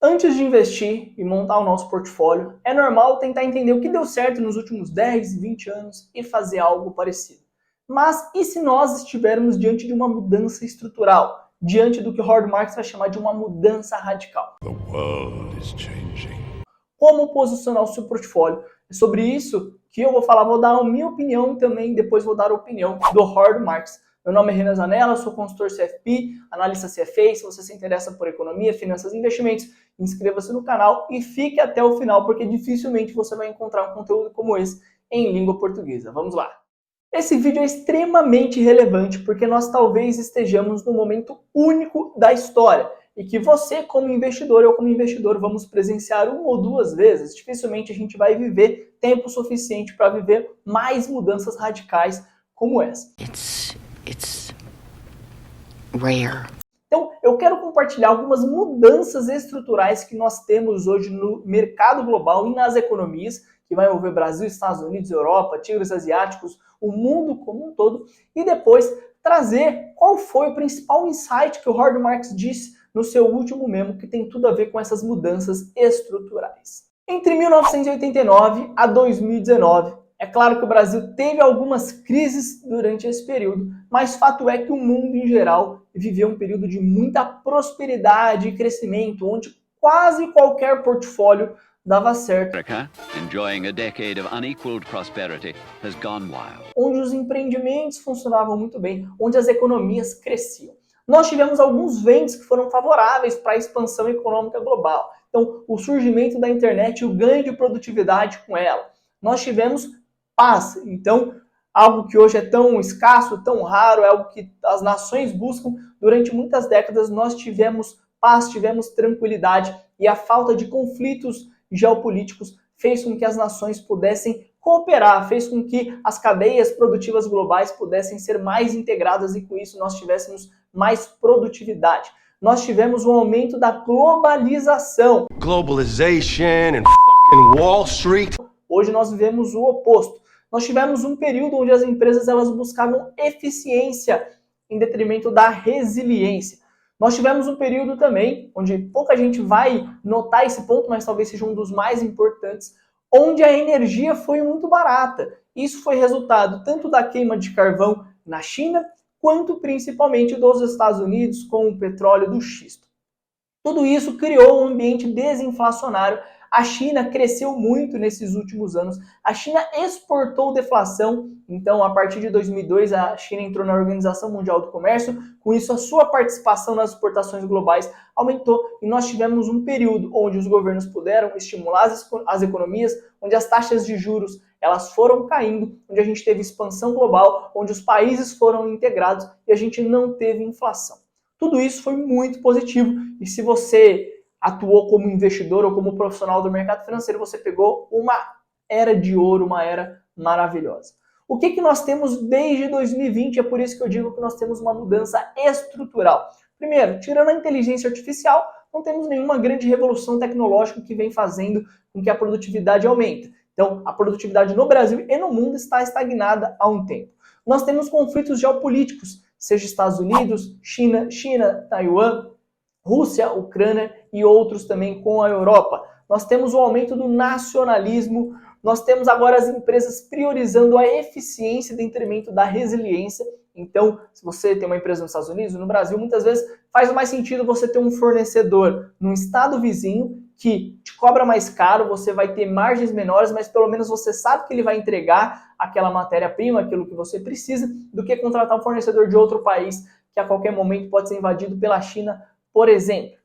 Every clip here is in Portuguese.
Antes de investir e montar o nosso portfólio, é normal tentar entender o que deu certo nos últimos 10, 20 anos e fazer algo parecido. Mas e se nós estivermos diante de uma mudança estrutural? Diante do que Howard Marks vai chamar de uma mudança radical? The world is changing. Como posicionar o seu portfólio? É sobre isso que eu vou falar, vou dar a minha opinião e também depois vou dar a opinião do Howard Marks. Meu nome é Renan Zanella, sou consultor CFP, analista CFA. Se você se interessa por economia, finanças e investimentos, inscreva-se no canal e fique até o final, porque dificilmente você vai encontrar um conteúdo como esse em língua portuguesa. Vamos lá! Esse vídeo é extremamente relevante porque nós talvez estejamos no momento único da história e que você, como investidor, eu como investidor, vamos presenciar uma ou duas vezes. Dificilmente a gente vai viver tempo suficiente para viver mais mudanças radicais como essa. It's rare. Então, eu quero compartilhar algumas mudanças estruturais que nós temos hoje no mercado global e nas economias, que vai envolver Brasil, Estados Unidos, Europa, tigres asiáticos, o mundo como um todo, e depois trazer qual foi o principal insight que o Howard Marks disse no seu último memo, que tem tudo a ver com essas mudanças estruturais. Entre 1989 a 2019, é claro que o Brasil teve algumas crises durante esse período, mas fato é que o mundo em geral viveu um período de muita prosperidade e crescimento, onde quase qualquer portfólio dava certo. Enjoying a decade of unequaled prosperity, has gone wild. Onde os empreendimentos funcionavam muito bem, onde as economias cresciam. Nós tivemos alguns ventos que foram favoráveis para a expansão econômica global. Então, o surgimento da internet e o ganho de produtividade com ela. Nós tivemos paz. Então, algo que hoje é tão escasso, tão raro, é algo que as nações buscam. Durante muitas décadas nós tivemos paz, tivemos tranquilidade e a falta de conflitos geopolíticos fez com que as nações pudessem cooperar, fez com que as cadeias produtivas globais pudessem ser mais integradas e com isso nós tivéssemos mais produtividade. Nós tivemos um aumento da globalização. Globalization and fucking Wall Street. Hoje nós vivemos o oposto. Nós tivemos um período onde as empresas elas buscavam eficiência em detrimento da resiliência. Nós tivemos um período também, onde pouca gente vai notar esse ponto, mas talvez seja um dos mais importantes, onde a energia foi muito barata. Isso foi resultado tanto da queima de carvão na China, quanto principalmente dos Estados Unidos com o petróleo do xisto. Tudo isso criou um ambiente desinflacionário. A China cresceu muito nesses últimos anos. A China exportou deflação. Então, a partir de 2002, a China entrou na Organização Mundial do Comércio. Com isso, a sua participação nas exportações globais aumentou. E nós tivemos um período onde os governos puderam estimular as economias, onde as taxas de juros elas foram caindo, onde a gente teve expansão global, onde os países foram integrados e a gente não teve inflação. Tudo isso foi muito positivo. E se você atuou como investidor ou como profissional do mercado financeiro, você pegou uma era de ouro, uma era maravilhosa. O que nós temos desde 2020? É por isso que eu digo que nós temos uma mudança estrutural. Primeiro, tirando a inteligência artificial, não temos nenhuma grande revolução tecnológica que vem fazendo com que a produtividade aumente. Então, a produtividade no Brasil e no mundo está estagnada há um tempo. Nós temos conflitos geopolíticos, seja Estados Unidos, China, Taiwan, Rússia, Ucrânia e outros também com a Europa. Nós temos o aumento do nacionalismo, nós temos agora as empresas priorizando a eficiência em detrimento da resiliência. Então, se você tem uma empresa nos Estados Unidos, no Brasil, muitas vezes faz mais sentido você ter um fornecedor num estado vizinho que te cobra mais caro, você vai ter margens menores, mas pelo menos você sabe que ele vai entregar aquela matéria-prima, aquilo que você precisa, do que contratar um fornecedor de outro país que a qualquer momento pode ser invadido pela China, por exemplo.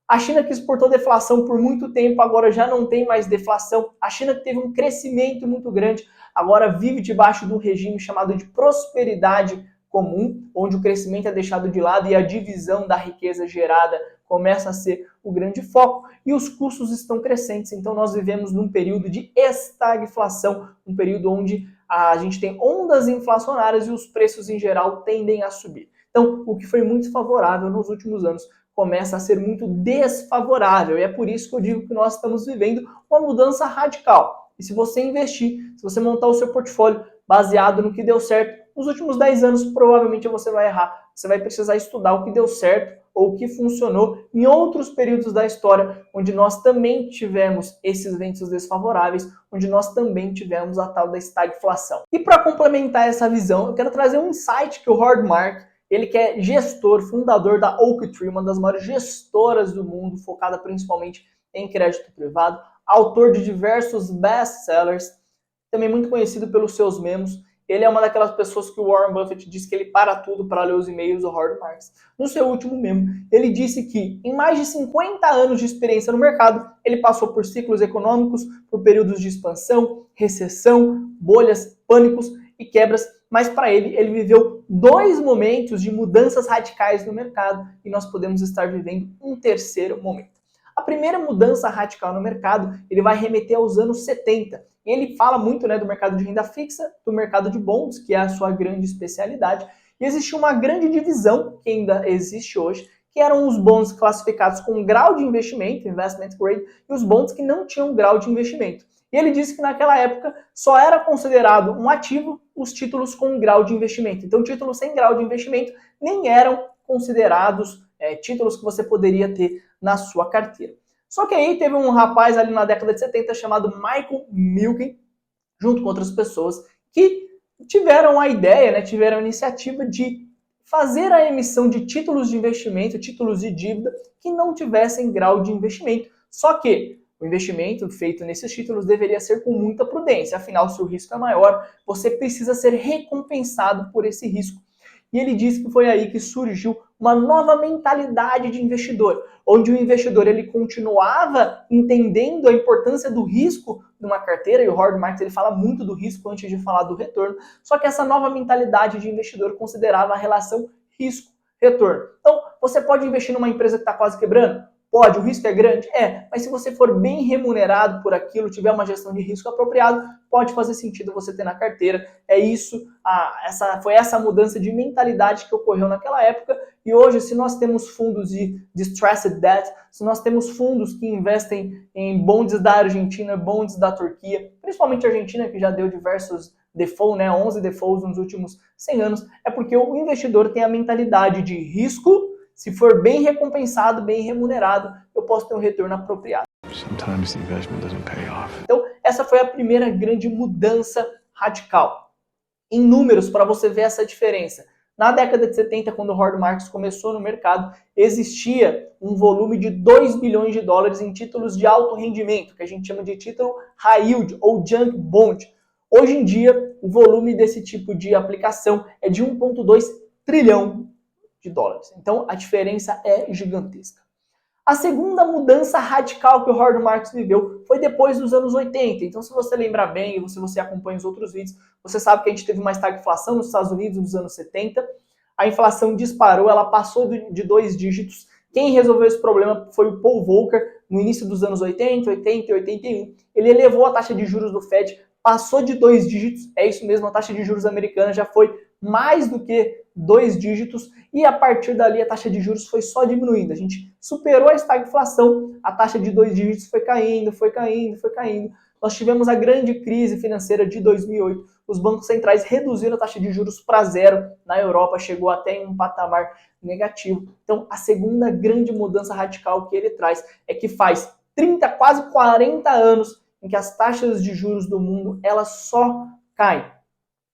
A China que exportou deflação por muito tempo, agora já não tem mais deflação. A China que teve um crescimento muito grande, agora vive debaixo de um regime chamado de prosperidade comum, onde o crescimento é deixado de lado e a divisão da riqueza gerada começa a ser o grande foco e os custos estão crescentes. Então nós vivemos num período de estagflação, um período onde a gente tem ondas inflacionárias e os preços em geral tendem a subir. Então, o que foi muito favorável nos últimos anos começa a ser muito desfavorável. E é por isso que eu digo que nós estamos vivendo uma mudança radical. E se você investir, se você montar o seu portfólio baseado no que deu certo, nos últimos 10 anos provavelmente você vai errar. Você vai precisar estudar o que deu certo ou o que funcionou em outros períodos da história, onde nós também tivemos esses ventos desfavoráveis, onde nós também tivemos a tal da estagflação. E para complementar essa visão, eu quero trazer um insight que o Howard Marks, ele que é gestor, fundador da Oaktree, uma das maiores gestoras do mundo, focada principalmente em crédito privado, autor de diversos best-sellers, também muito conhecido pelos seus memos. Ele é uma daquelas pessoas que o Warren Buffett disse que ele para tudo para ler os e-mails do Howard Marks. No seu último memo, ele disse que em mais de 50 anos de experiência no mercado, ele passou por ciclos econômicos, por períodos de expansão, recessão, bolhas, pânicos e quebras, mas para ele viveu 2 momentos de mudanças radicais no mercado e nós podemos estar vivendo um terceiro momento. A primeira mudança radical no mercado, ele vai remeter aos anos 70. Ele fala muito, do mercado de renda fixa, do mercado de bonds, que é a sua grande especialidade. E existiu uma grande divisão, que ainda existe hoje, que eram os bonds classificados com grau de investimento, investment grade, e os bonds que não tinham grau de investimento. E ele disse que naquela época só era considerado um ativo os títulos com grau de investimento. Então títulos sem grau de investimento nem eram considerados títulos que você poderia ter na sua carteira. Só que aí teve um rapaz ali na década de 70 chamado Michael Milken, junto com outras pessoas, que tiveram a ideia, tiveram a iniciativa de fazer a emissão de títulos de investimento, títulos de dívida, que não tivessem grau de investimento. Só que o investimento feito nesses títulos deveria ser com muita prudência, afinal, se o risco é maior, você precisa ser recompensado por esse risco. E ele disse que foi aí que surgiu uma nova mentalidade de investidor, onde o investidor ele continuava entendendo a importância do risco numa carteira, e o Howard Marks ele fala muito do risco antes de falar do retorno, só que essa nova mentalidade de investidor considerava a relação risco-retorno. Então, você pode investir numa empresa que está quase quebrando? Pode, o risco é grande? É, mas se você for bem remunerado por aquilo, tiver uma gestão de risco apropriada, pode fazer sentido você ter na carteira. É isso, foi essa mudança de mentalidade que ocorreu naquela época. E hoje, se nós temos fundos de distressed debt, se nós temos fundos que investem em bonds da Argentina, bonds da Turquia, principalmente a Argentina, que já deu diversos defaults, 11 defaults nos últimos 100 anos, é porque o investidor tem a mentalidade de risco. Se for bem recompensado, bem remunerado, eu posso ter um retorno apropriado. Sometimes the investment doesn't pay off. Então, essa foi a primeira grande mudança radical. Em números, para você ver essa diferença. Na década de 70, quando o Howard Marks começou no mercado, existia um volume de 2 bilhões de dólares em títulos de alto rendimento, que a gente chama de título high yield ou junk bond. Hoje em dia, o volume desse tipo de aplicação é de 1,2 trilhão de dólares. Então, a diferença é gigantesca. A segunda mudança radical que o Howard Marks viveu foi depois dos anos 80. Então, se você lembrar bem, e se você acompanha os outros vídeos, você sabe que a gente teve uma estagflação nos Estados Unidos nos anos 70. A inflação disparou, ela passou de 2 dígitos. Quem resolveu esse problema foi o Paul Volcker, no início dos anos 80 e 81. Ele elevou a taxa de juros do Fed, passou de 2 dígitos, é isso mesmo, a taxa de juros americana já foi mais do que 2 dígitos, e a partir dali a taxa de juros foi só diminuindo. A gente superou a estagflação, a taxa de 2 dígitos foi caindo, foi caindo, foi caindo. Nós tivemos a grande crise financeira de 2008, os bancos centrais reduziram a taxa de juros para zero, na Europa chegou até em um patamar negativo. Então, a segunda grande mudança radical que ele traz é que faz 30, quase 40 anos em que as taxas de juros do mundo elas só caem.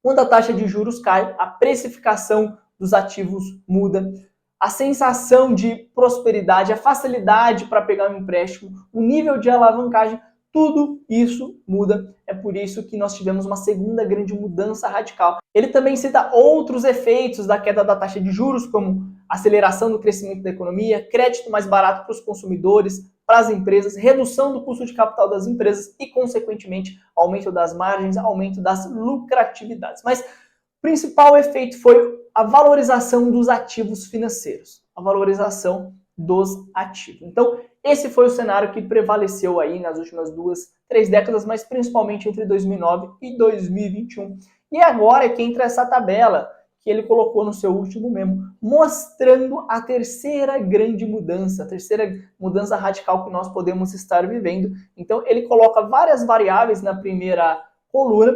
Quando a taxa de juros cai, a precificação dos ativos muda, a sensação de prosperidade, a facilidade para pegar um empréstimo, o nível de alavancagem, tudo isso muda. É por isso que nós tivemos uma segunda grande mudança radical. Ele também cita outros efeitos da queda da taxa de juros, como aceleração do crescimento da economia, crédito mais barato para os consumidores, para as empresas, redução do custo de capital das empresas e, consequentemente, aumento das margens, aumento das lucratividades. Mas o principal efeito foi a valorização dos ativos financeiros, a valorização dos ativos. Então, esse foi o cenário que prevaleceu aí nas últimas 2, 3 décadas, mas principalmente entre 2009 e 2021. E agora é que entra essa tabela que ele colocou no seu último memo, mostrando a terceira grande mudança, a terceira mudança radical que nós podemos estar vivendo. Então, ele coloca várias variáveis na primeira coluna.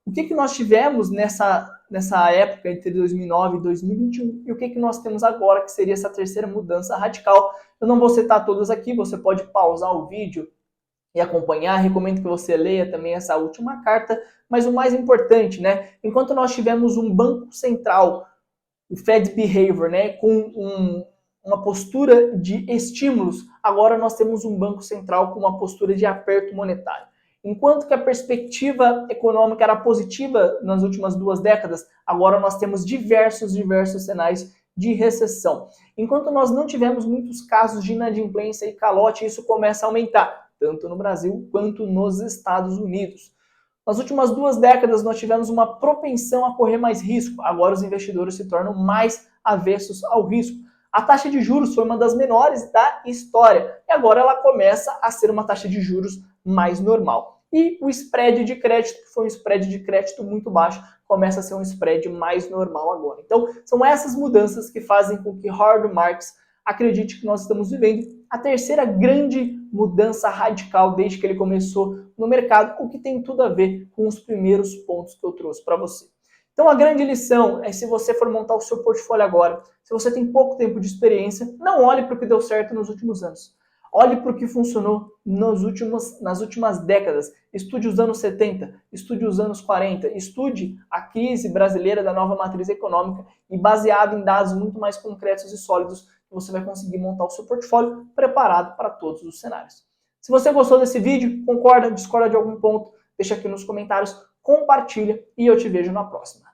O que nós tivemos nessa nessa época entre 2009 e 2021 e o que nós temos agora, que seria essa terceira mudança radical. Eu não vou citar todas aqui, você pode pausar o vídeo e acompanhar. Recomendo que você leia também essa última carta, mas o mais importante, né? Enquanto nós tivemos um banco central, o Fed Behavior, né, com uma postura de estímulos, agora nós temos um banco central com uma postura de aperto monetário. Enquanto que a perspectiva econômica era positiva nas últimas 2 décadas, agora nós temos diversos sinais de recessão. Enquanto nós não tivemos muitos casos de inadimplência e calote, isso começa a aumentar, tanto no Brasil quanto nos Estados Unidos. Nas últimas 2 décadas, nós tivemos uma propensão a correr mais risco. Agora os investidores se tornam mais avessos ao risco. A taxa de juros foi uma das menores da história e agora ela começa a ser uma taxa de juros mais normal. E o spread de crédito, que foi um spread de crédito muito baixo, começa a ser um spread mais normal agora. Então, são essas mudanças que fazem com que Howard Marks acredite que nós estamos vivendo a terceira grande mudança radical desde que ele começou no mercado, o que tem tudo a ver com os primeiros pontos que eu trouxe para você. Então a grande lição é, se você for montar o seu portfólio agora, se você tem pouco tempo de experiência, não olhe para o que deu certo nos últimos anos. Olhe para o que funcionou nas últimas décadas. Estude os anos 70, estude os anos 40, estude a crise brasileira da nova matriz econômica e, baseado em dados muito mais concretos e sólidos, você vai conseguir montar o seu portfólio preparado para todos os cenários. Se você gostou desse vídeo, concorda, discorda de algum ponto, deixa aqui nos comentários, compartilha e eu te vejo na próxima.